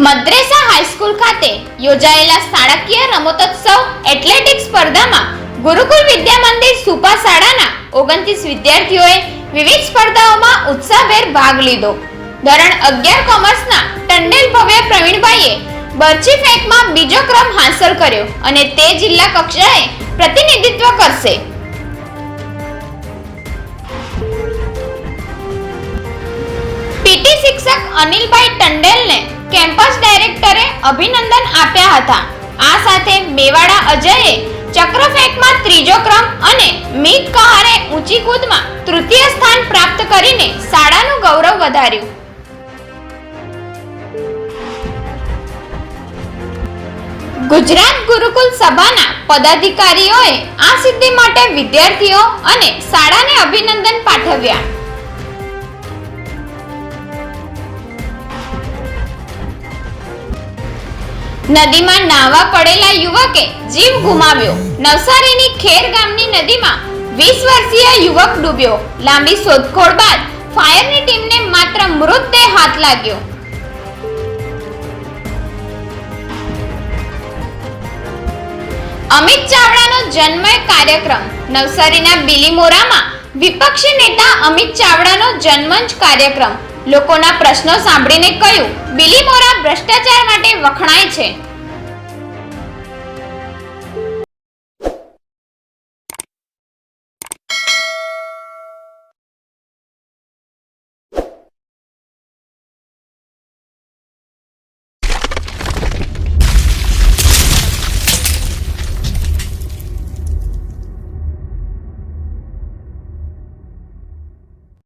મદ્રેસા high school ખાતે યોજાયેલા શાળાકીય રમતોત્સવ એથ્લેટિક્સ સ્પર્ધામાં ગુરુકુલ વિદ્યા મંદિર સુપા શાળાના 29 વિદ્યાર્થીઓએ વિવિધ સ્પર્ધાઓમાં ઉત્સાહભેર ભાગ લીધો. ધોરણ 11 કોમર્સના ટંડેલ ભવ્ય પ્રવીણભાઈએ બરછી ફેંકમાં બીજો ક્રમ હાંસલ કર્યો અને તે જિલ્લા કક્ષાએ પ્રતિનિધિત્વ કરશે. પીટી શિક્ષક અનિલભાઈ ટંડેલને કેમ્પસ ડાયરેક્ટરે અભિનંદન આપ્યા હતા. આ સાથે મેવાડા અજયે ચક્ર ફેંકમાં ત્રીજો ક્રમ અને મીત કહારે ઊંચી કૂદમાં તૃતીય સ્થાન પ્રાપ્ત કરીને શાળાનું ગૌરવ વધાર્યું. ગુજરાત ગુરુકુલ સભાના પદાધિકારીઓએ આ સિદ્ધિ માટે વિદ્યાર્થીઓ અને શાળાને અભિનંદન પાઠવ્યા. નદીમાં નાહવા પડેલા યુવકે જીવ ગુમાવ્યો. નવસારીની ખેર ગામની નદીમાં 20 વર્ષીય યુવક ડૂબ્યો. લાંબી શોધખોળ બાદ ફાયરની ટીમને માત્ર મૃતદેહ હાથ લાગ્યો. અમિત ચાવડાનો જન્મય કાર્યક્રમ. નવસારીના બિલીમોરામાં વિપક્ષી નેતા અમિત ચાવડાનો જન્મંચ કાર્યક્રમ. લોકોના પ્રશ્નો સાંભળીને કહ્યું, બિલીમોરા ભ્રષ્ટાચાર માટે વખણાય છે.